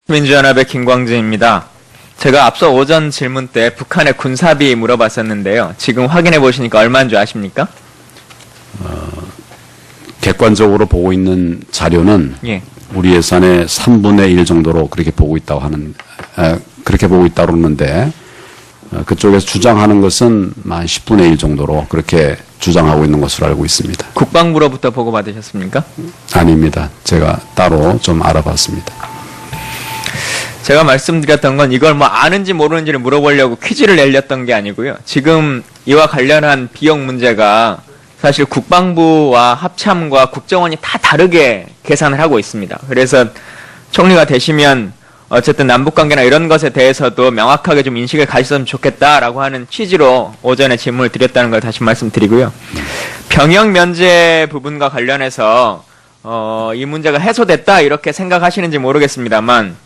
민주연합의 김광진입니다. 제가 앞서 오전 질문 때 북한의 군사비 물어봤었는데요. 지금 확인해 보시니까 얼마인 줄 아십니까? 객관적으로 보고 있는 자료는 예. 우리 예산의 3분의 1 정도로 그렇게 보고 있다고 그렇게 보고 있다고 그러는데 그쪽에서 주장하는 것은 한 10분의 1 정도로 그렇게 주장하고 있는 것으로 알고 있습니다. 국방부로부터 보고 받으셨습니까? 아닙니다. 제가 따로 좀 알아봤습니다. 제가 말씀드렸던 건 이걸 뭐 아는지 모르는지를 물어보려고 퀴즈를 내렸던 게 아니고요. 지금 이와 관련한 비용 문제가 사실 국방부와 합참과 국정원이 다 다르게 계산을 하고 있습니다. 그래서 총리가 되시면 어쨌든 남북관계나 이런 것에 대해서도 명확하게 좀 인식을 가졌으면 좋겠다라고 하는 취지로 오전에 질문을 드렸다는 걸 다시 말씀드리고요. 병역 면제 부분과 관련해서 이 문제가 해소됐다 이렇게 생각하시는지 모르겠습니다만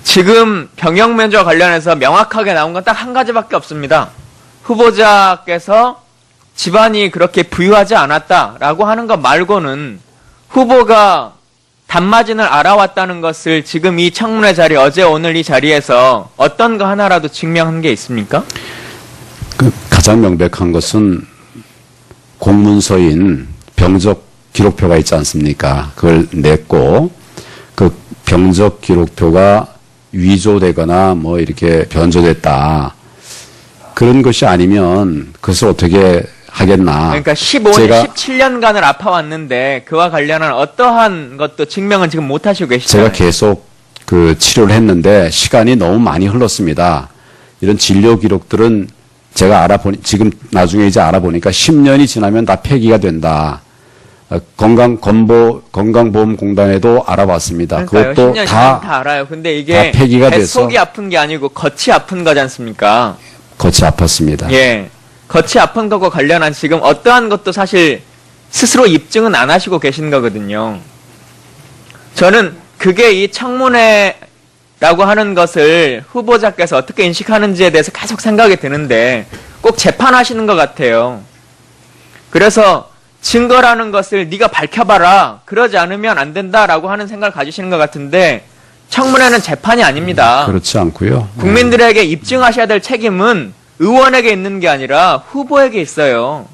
지금 병역 면제와 관련해서 명확하게 나온 건 딱 한 가지밖에 없습니다. 후보자께서 집안이 그렇게 부유하지 않았다라고 하는 것 말고는 후보가 단마진을 알아왔다는 것을 지금 이 청문회 자리, 어제 오늘 이 자리에서 어떤 거 하나라도 증명한 게 있습니까? 가장 명백한 것은 공문서인 병적 기록표가 있지 않습니까? 그걸 냈고 그 병적 기록표가 위조되거나 뭐 이렇게 변조됐다. 그런 것이 아니면 그것을 어떻게 하겠나. 그러니까 15년, 17년간을 아파왔는데 그와 관련한 어떠한 것도 증명은 지금 못 하시고 계시잖아요. 제가 계속 그 치료를 했는데 시간이 너무 많이 흘렀습니다. 이런 진료 기록들은 제가 지금 나중에 이제 알아보니까 10년이 지나면 다 폐기가 된다. 건강보험공단에도 알아봤습니다. 그것도 다 알아요. 근데 이게 다 폐기가 돼서 속이 아픈 게 아니고 겉이 아픈 거지 않습니까? 겉이 아팠습니다. 예. 겉이 아픈 것과 관련한 지금 어떠한 것도 사실 스스로 입증은 안 하시고 계신 거거든요. 저는 그게 이 청문회라고 하는 것을 후보자께서 어떻게 인식하는지에 대해서 계속 생각이 드는데 꼭 재판하시는 것 같아요. 그래서 증거라는 것을 네가 밝혀봐라. 그러지 않으면 안 된다라고 하는 생각을 가지시는 것 같은데 청문회는 재판이 아닙니다. 그렇지 않고요. 국민들에게 입증하셔야 될 책임은 의원에게 있는 게 아니라 후보에게 있어요.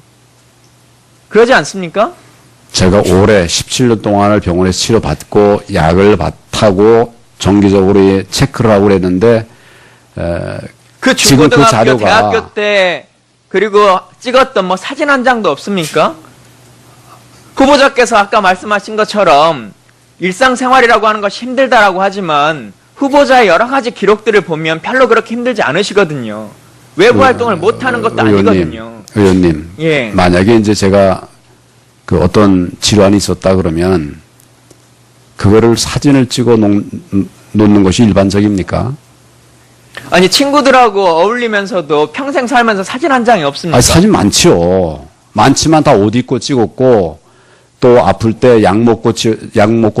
그러지 않습니까? 제가 올해 17년 동안을 병원에서 치료받고 약을 타고 정기적으로 체크를 하고 그랬는데 그 지금 중고등학교, 그 자료가 대학교 때 그리고 찍었던 뭐 사진 한 장도 없습니까? 후보자께서 아까 말씀하신 것처럼 일상생활이라고 하는 것이 힘들다라고 하지만 후보자의 여러 가지 기록들을 보면 별로 그렇게 힘들지 않으시거든요. 외부 활동을 못하는 것도 아니거든요. 의원님, 예. 만약에 이제 제가 그 어떤 질환이 있었다 그러면 그거를 사진을 찍어 놓는 것이 일반적입니까? 아니 친구들하고 어울리면서도 평생 살면서 사진 한 장이 없습니까? 아니, 사진 많지요. 많지만 다 옷 입고 찍었고 또 아플 때 약 먹고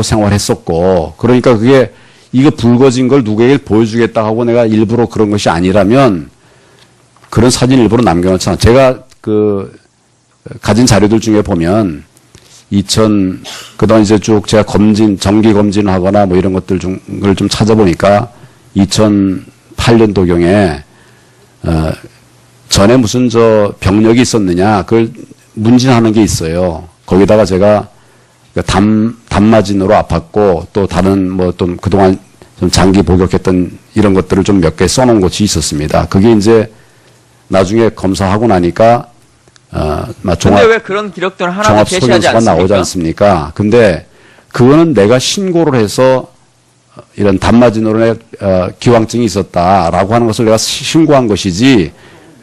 생활했었고 그러니까 그게 이거 붉어진 걸 누구에게 보여주겠다 하고 내가 일부러 그런 것이 아니라면 그런 사진 일부러 남겨놓잖아. 제가 가진 자료들 중에 보면 그동안 이제 쭉 제가 정기 검진을 하거나 뭐 이런 것들 중을 좀 찾아보니까 2008년도경에 전에 무슨 병력이 있었느냐 그걸 문진하는 게 있어요. 거기다가 제가 담마진으로 아팠고 또 다른 뭐 좀 그동안 좀 장기 복역했던 이런 것들을 좀 몇 개 써놓은 것이 있었습니다. 그게 이제 나중에 검사하고 나니까 근데 왜 그런 기록들을 하나도 제시하지 않습니까? 나오지 않습니까? 근데 그거는 내가 신고를 해서 이런 담마진으로 기왕증이 있었다라고 하는 것을 내가 신고한 것이지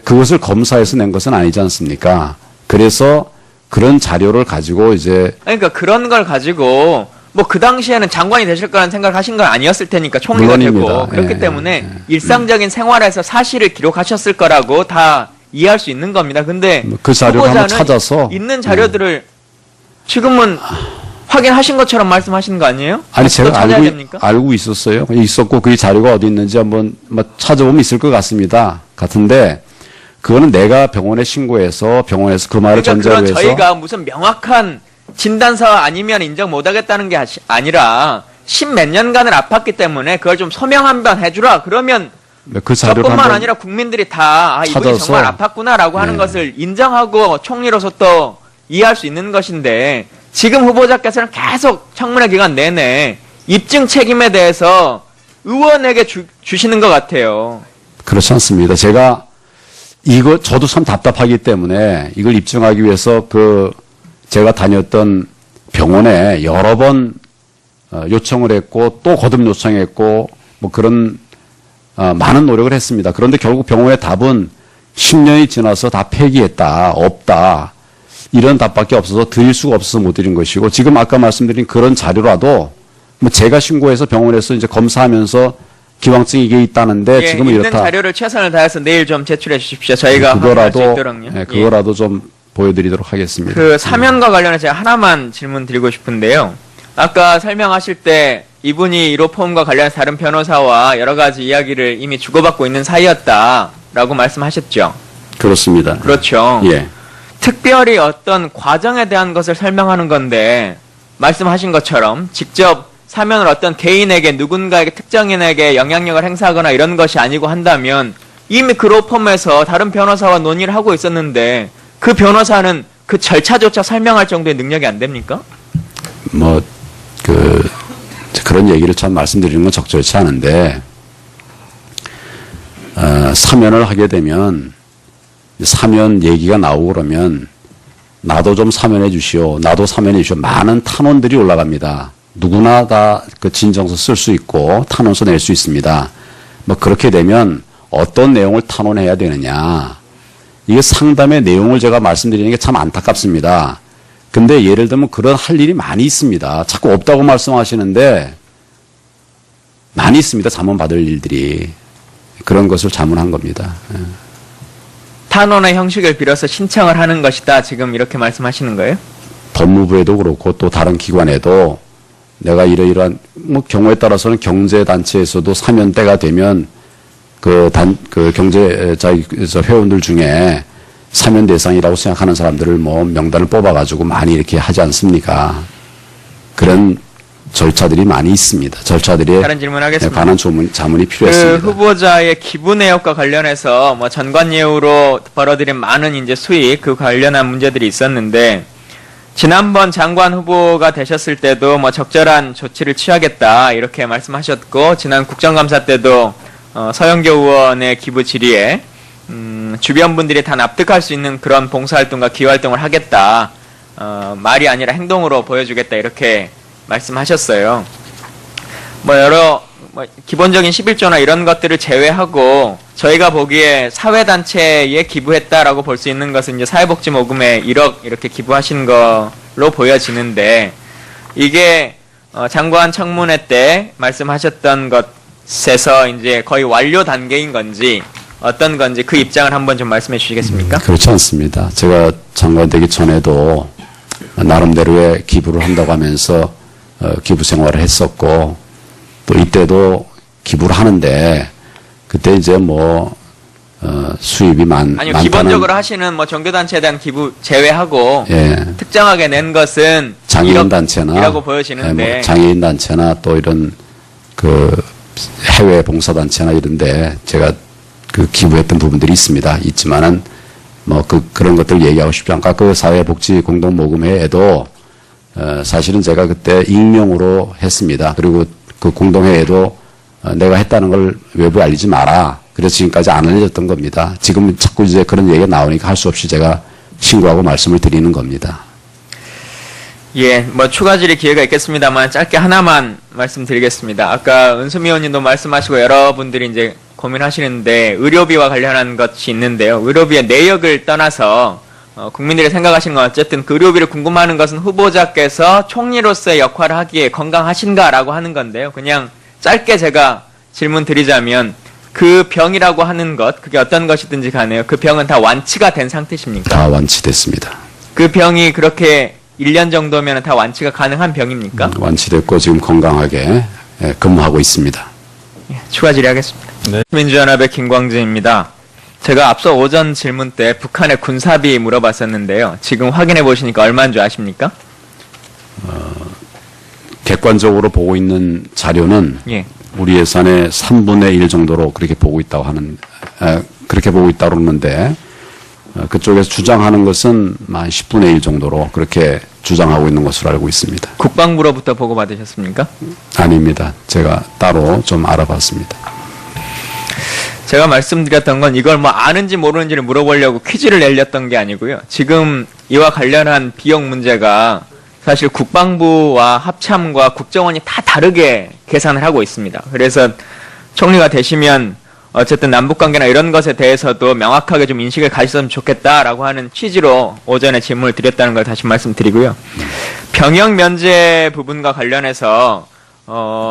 그것을 검사해서 낸 것은 아니지 않습니까? 그래서 그런 자료를 가지고 이제 그러니까 그런 걸 가지고 뭐 그 당시에는 장관이 되실 거라는 생각을 하신 건 아니었을 테니까 총리가 물론입니다. 되고 그렇기 예, 때문에 일상적인 생활에서 사실을 기록하셨을 거라고 다 이해할 수 있는 겁니다. 근데 그 자료를 한번 찾아서 있는 자료들을 지금은 확인하신 것처럼 말씀하시는 거 아니에요? 아니 제가 됩니까? 알고 있었어요. 있었고 그 자료가 어디 있는지 한번 찾아보면 있을 것 같은데 그거는 내가 병원에 신고해서 병원에서 그 말을 전제로 해서 저희가 무슨 명확한 진단서 아니면 인정 못하겠다는 게 아니라 십몇 년간을 아팠기 때문에 그걸 좀 소명 한번 해주라. 그러면 그 자료를 저뿐만 한번 아니라 국민들이 다 이분이 찾아서, 정말 아팠구나라고 하는 네. 것을 인정하고 총리로서 또 이해할 수 있는 것인데 지금 후보자께서는 계속 청문회 기간 내내 입증 책임에 대해서 의원에게 주시는 것 같아요. 그렇지 않습니다. 제가 저도 참 답답하기 때문에 이걸 입증하기 위해서 제가 다녔던 병원에 여러 번 요청을 했고 또 거듭 요청했고 뭐 그런 많은 노력을 했습니다. 그런데 결국 병원의 답은 10년이 지나서 다 폐기했다, 없다. 이런 답밖에 없어서 드릴 수가 없어서 못 드린 것이고 지금 아까 말씀드린 그런 자료라도 뭐 제가 신고해서 병원에서 이제 검사하면서 기왕증이 이게 있다는데 예, 지금은 있는 이렇다. 자료를 최선을 다해서 내일 좀 제출해 주십시오. 저희가 확인할 수 그거라도 있도록요. 예. 그거라도 좀 보여드리도록 하겠습니다. 그 사면과 관련해서 제가 하나만 질문 드리고 싶은데요. 아까 설명하실 때 이분이 1호 포함과 관련해서 다른 변호사와 여러 가지 이야기를 이미 주고받고 있는 사이였다라고 말씀하셨죠. 그렇습니다. 그렇죠. 예. 특별히 어떤 과정에 대한 것을 설명하는 건데 말씀하신 것처럼 직접 사면을 어떤 개인에게 누군가에게 특정인에게 영향력을 행사하거나 이런 것이 아니고 한다면 이미 그 로펌에서 다른 변호사와 논의를 하고 있었는데 그 변호사는 그 절차조차 설명할 정도의 능력이 안 됩니까? 그런 얘기를 참 말씀드리는 건 적절치 않은데 사면을 하게 되면 사면 얘기가 나오고 그러면 나도 좀 사면해 주시오. 나도 사면해 주시오. 많은 탄원들이 올라갑니다. 누구나 다 그 진정서 쓸 수 있고 탄원서 낼 수 있습니다. 뭐 그렇게 되면 어떤 내용을 탄원해야 되느냐. 이게 상담의 내용을 제가 말씀드리는 게 참 안타깝습니다. 근데 예를 들면 그런 할 일이 많이 있습니다. 자꾸 없다고 말씀하시는데 많이 있습니다. 자문 받을 일들이. 그런 것을 자문한 겁니다. 탄원의 형식을 빌어서 신청을 하는 것이다. 지금 이렇게 말씀하시는 거예요? 법무부에도 그렇고 또 다른 기관에도 내가 이러이러한 뭐 경우에 따라서는 경제단체에서도 사면 때가 되면 그 경제자 회원들 중에 사면 대상이라고 생각하는 사람들을 뭐 명단을 뽑아가지고 많이 이렇게 하지 않습니까? 그런 절차들이 많이 있습니다. 절차들에 다른 질문하겠습니다. 관한 자문이 필요했습니다. 그 후보자의 기부 내역과 관련해서 뭐 전관예우로 벌어들인 많은 이제 수익 그 관련한 문제들이 있었는데 지난번 장관 후보가 되셨을 때도 뭐 적절한 조치를 취하겠다 이렇게 말씀하셨고 지난 국정감사 때도 서영교 의원의 기부 질의에 주변 분들이 다 납득할 수 있는 그런 봉사활동과 기여활동을 하겠다 말이 아니라 행동으로 보여주겠다 이렇게 말씀하셨어요. 기본적인 11조나 이런 것들을 제외하고 저희가 보기에 사회단체에 기부했다라고 볼 수 있는 것은 이제 사회복지모금에 1억 이렇게 기부하신 걸로 보여지는데 이게 장관 청문회 때 말씀하셨던 것에서 이제 거의 완료 단계인 건지 어떤 건지 그 입장을 한번 좀 말씀해 주시겠습니까? 그렇지 않습니다. 제가 장관 되기 전에도 나름대로의 기부를 한다고 하면서 기부 생활을 했었고 또 이때도 기부를 하는데 그때 이제 수입이 아니요, 기본적으로 하시는 뭐 종교단체에 대한 기부 제외하고 예. 특정하게 낸 것은 장애인 단체나 이라고 보여지는데 장애인 단체나 또 이런 그 해외 봉사 단체나 이런데 제가 그 기부했던 부분들이 있지만은 그런 것들 얘기하고 싶지 않고 그 사회복지 공동모금회에도 사실은 제가 그때 익명으로 했습니다. 그리고 그 공동회에도 내가 했다는 걸 외부에 알리지 마라. 그래서 지금까지 안 알려졌던 겁니다. 지금 자꾸 이제 그런 얘기가 나오니까 할 수 없이 제가 신고하고 말씀을 드리는 겁니다. 예, 추가 질의 기회가 있겠습니다만 짧게 하나만 말씀드리겠습니다. 아까 은수미 의원님도 말씀하시고 여러분들이 이제 고민하시는데 의료비와 관련한 것이 있는데요. 의료비의 내역을 떠나서 국민들이 생각하시는 건 어쨌든 그 의료비를 궁금하는 것은 후보자께서 총리로서의 역할을 하기에 건강하신가라고 하는 건데요. 그냥 짧게 제가 질문 드리자면 그 병이라고 하는 것, 그게 어떤 것이든지 간에요. 그 병은 다 완치가 된 상태십니까? 다 완치됐습니다. 그 병이 그렇게 1년 정도면 다 완치가 가능한 병입니까? 완치됐고 지금 건강하게 근무하고 있습니다. 예, 추가 질의하겠습니다. 네. 민주연합의 김광진입니다. 제가 앞서 오전 질문 때 북한의 군사비 물어봤었는데요. 지금 확인해 보시니까 얼마인 줄 아십니까? 객관적으로 보고 있는 자료는 예. 우리 예산의 3분의 1 정도로 그렇게 보고 있다고 하는, 그렇게 보고 있다고 그러는데, 그쪽에서 주장하는 것은 한 10분의 1 정도로 그렇게 주장하고 있는 것으로 알고 있습니다. 국방부로부터 보고 받으셨습니까? 아닙니다. 제가 따로 좀 알아봤습니다. 제가 말씀드렸던 건 이걸 뭐 아는지 모르는지를 물어보려고 퀴즈를 내렸던 게 아니고요. 지금 이와 관련한 비용 문제가 사실 국방부와 합참과 국정원이 다 다르게 계산을 하고 있습니다. 그래서 총리가 되시면 어쨌든 남북관계나 이런 것에 대해서도 명확하게 좀 인식을 가졌으면 좋겠다라고 하는 취지로 오전에 질문을 드렸다는 걸 다시 말씀드리고요. 병역 면제 부분과 관련해서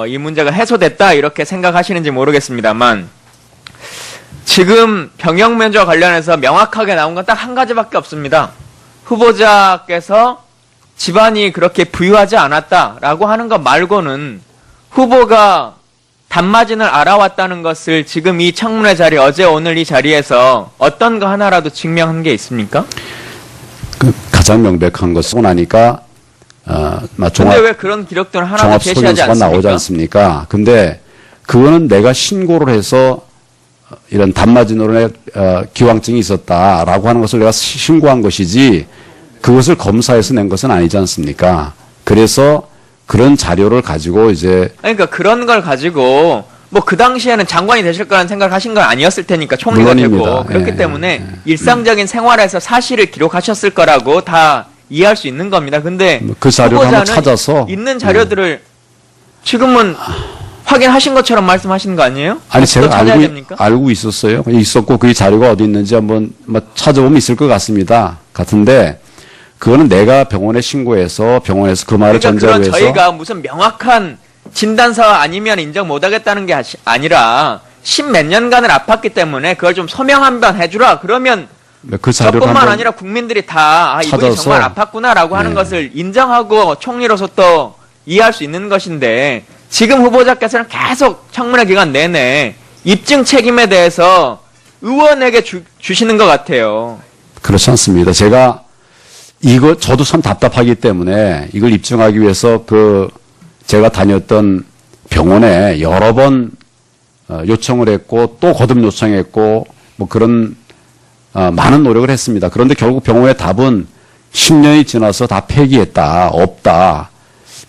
이 문제가 해소됐다 이렇게 생각하시는지 모르겠습니다만 지금 병역 면제와 관련해서 명확하게 나온 건 딱 한 가지밖에 없습니다. 후보자께서 집안이 그렇게 부유하지 않았다라고 하는 것 말고는 후보가 단마진을 알아왔다는 것을 지금 이 청문회 자리, 어제 오늘 이 자리에서 어떤 거 하나라도 증명한 게 있습니까? 가장 명백한 것은 나니까 근데 왜 그런 기록들은 하나도 제시하지 종합소견서가 않습니까? 나오지 않습니까? 근데 그거는 내가 신고를 해서 이런 단마진으로 기왕증이 있었다라고 하는 것을 내가 신고한 것이지 그것을 검사해서 낸 것은 아니지 않습니까? 그래서 그런 자료를 가지고 이제 그러니까 그런 걸 가지고 뭐 그 당시에는 장관이 되실 거라는 생각을 하신 건 아니었을 테니까 총리가 물론입니다. 되고 그렇기 예, 때문에 일상적인 생활에서 사실을 기록하셨을 거라고 다 이해할 수 있는 겁니다. 근데 그 자료를 한번 후보자는 찾아서 있는 자료들을 지금은 확인하신 것처럼 말씀하시는 거 아니에요? 아니 또 제가 찾아야 됩니까? 알고 있었어요. 있었고 그 자료가 어디 있는지 한번 찾아보면 있을 것 같은데 그거는 내가 병원에 신고해서 병원에서 그 말을 그러니까 전제로 그런 해서 저희가 무슨 명확한 진단서 아니면 인정 못하겠다는 게 아니라 십몇 년간을 아팠기 때문에 그걸 좀 소명 한번 해주라. 그러면 그 자료를 저뿐만 한번 아니라 국민들이 다 이분이 찾아서, 정말 아팠구나라고 하는 네. 것을 인정하고 총리로서 또 이해할 수 있는 것인데 지금 후보자께서는 계속 청문회 기간 내내 입증 책임에 대해서 의원에게 주시는 것 같아요. 그렇지 않습니다. 제가 저도 참 답답하기 때문에 이걸 입증하기 위해서 제가 다녔던 병원에 여러 번 요청을 했고 또 거듭 요청했고 뭐 그런 많은 노력을 했습니다. 그런데 결국 병원의 답은 10년이 지나서 다 폐기했다, 없다.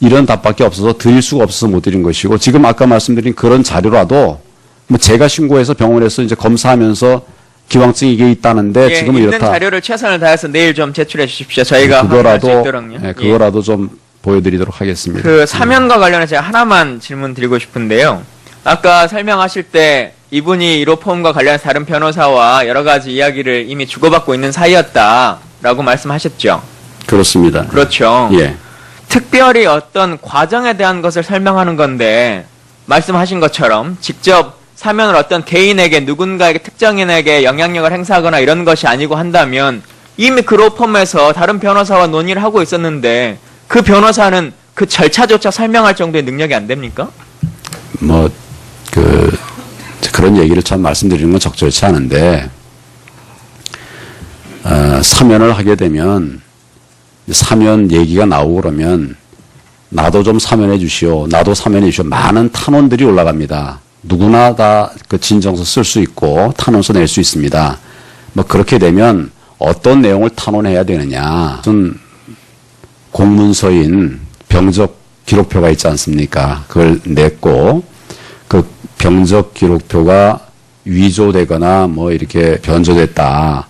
이런 답밖에 없어서 드릴 수가 없어서 못 드린 것이고 지금 아까 말씀드린 그런 자료라도 뭐 제가 신고해서 병원에서 이제 검사하면서 기왕증이 이게 있다는데 예, 지금은 있는 이렇다. 자료를 최선을 다해서 내일 좀 제출해 주십시오. 저희가 확인할 수 있도록요. 그거라도 좀 보여드리도록 하겠습니다. 그 사면과 관련해서 제가 하나만 질문 드리고 싶은데요. 아까 설명하실 때 이분이 1호 포함과 관련해서 다른 변호사와 여러 가지 이야기를 이미 주고받고 있는 사이였다라고 말씀하셨죠. 그렇습니다. 그렇죠. 예. 특별히 어떤 과정에 대한 것을 설명하는 건데 말씀하신 것처럼 직접 사면을 어떤 개인에게 누군가에게 특정인에게 영향력을 행사하거나 이런 것이 아니고 한다면 이미 그 로펌에서 다른 변호사와 논의를 하고 있었는데 그 변호사는 그 절차조차 설명할 정도의 능력이 안 됩니까? 그런 얘기를 참 말씀드리는 건 적절치 않은데 사면을 하게 되면 사면 얘기가 나오고 그러면 나도 좀 사면해 주시오. 나도 사면해 주시오. 많은 탄원들이 올라갑니다. 누구나 다 그 진정서 쓸 수 있고 탄원서 낼 수 있습니다. 뭐 그렇게 되면 어떤 내용을 탄원해야 되느냐. 무슨 공문서인 병적 기록표가 있지 않습니까? 그걸 냈고 그 병적 기록표가 위조되거나 뭐 이렇게 변조됐다.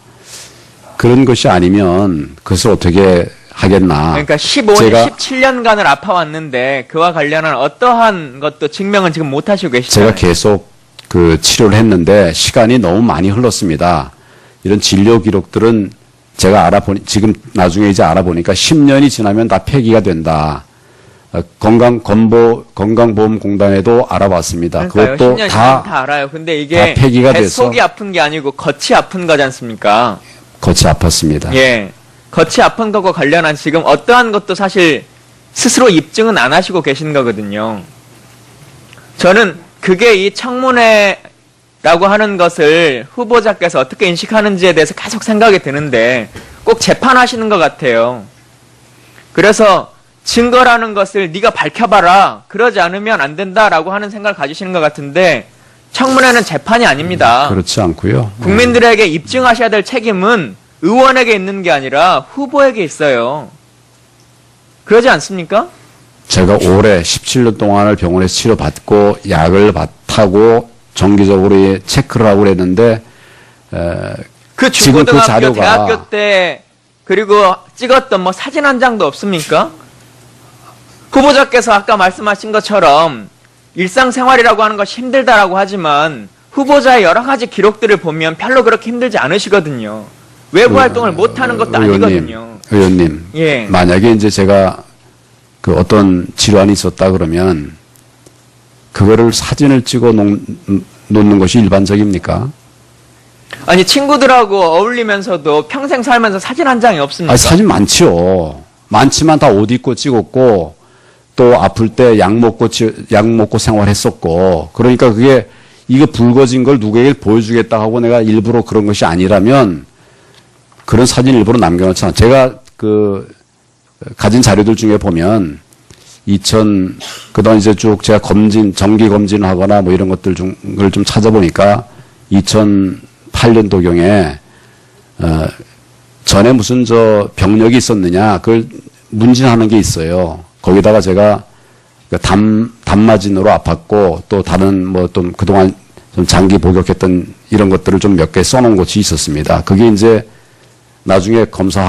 그런 것이 아니면 그것을 어떻게 하겠나. 그러니까 15년, 17년간을 아파왔는데 그와 관련한 어떠한 것도 증명은 지금 못 하시고 계시잖아요. 제가 계속 그 치료를 했는데 시간이 너무 많이 흘렀습니다. 이런 진료 기록들은 제가 지금 나중에 이제 알아보니까 10년이 지나면 다 폐기가 된다. 건강보험공단에도 알아봤습니다. 그러니까요. 그것도 10년 다 알아요. 근데 이게 다 폐기가 돼서 속이 아픈 게 아니고 겉이 아픈 거지 않습니까? 겉이 아팠습니다. 예. 겉이 아픈 것과 관련한 지금 어떠한 것도 사실 스스로 입증은 안 하시고 계신 거거든요. 저는 그게 이 청문회라고 하는 것을 후보자께서 어떻게 인식하는지에 대해서 계속 생각이 드는데 꼭 재판하시는 것 같아요. 그래서 증거라는 것을 네가 밝혀봐라. 그러지 않으면 안 된다라고 하는 생각을 가지시는 것 같은데 청문회는 재판이 아닙니다. 그렇지 않고요. 국민들에게 입증하셔야 될 책임은 의원에게 있는 게 아니라 후보에게 있어요. 그러지 않습니까? 제가 올해 17년 동안을 병원에서 치료받고 약을 타고 정기적으로 체크를 하고 그랬는데 그 지금 그 중고등학교, 자료가 대학교 때 그리고 찍었던 뭐 사진 한 장도 없습니까? 후보자께서 아까 말씀하신 것처럼 일상생활이라고 하는 것이 힘들다라고 하지만 후보자의 여러 가지 기록들을 보면 별로 그렇게 힘들지 않으시거든요. 외부 활동을 못하는 것도 아니거든요. 의원님, 예. 만약에 이제 제가 그 어떤 질환이 있었다 그러면 그거를 사진을 찍어 놓는 것이 일반적입니까? 아니 친구들하고 어울리면서도 평생 살면서 사진 한 장이 없습니까? 아니, 사진 많지요. 많지만 다 옷 입고 찍었고 또 아플 때 약 먹고 생활했었고 그러니까 그게 이거 붉어진 걸 누구에게 보여주겠다 하고 내가 일부러 그런 것이 아니라면 그런 사진 일부러 남겨놓지 않아. 제가 그 가진 자료들 중에 보면 그동안 이제 쭉 제가 정기 검진을 하거나 뭐 이런 것들 을 좀 찾아보니까 2008년도경에 전에 무슨 병력이 있었느냐 그걸 문진하는 게 있어요. 거기다가 제가 담마진으로 아팠고 또 다른 뭐 또 그동안 좀 장기 복역했던 이런 것들을 좀 몇 개 써놓은 것이 있었습니다. 그게 이제 나중에 검사하고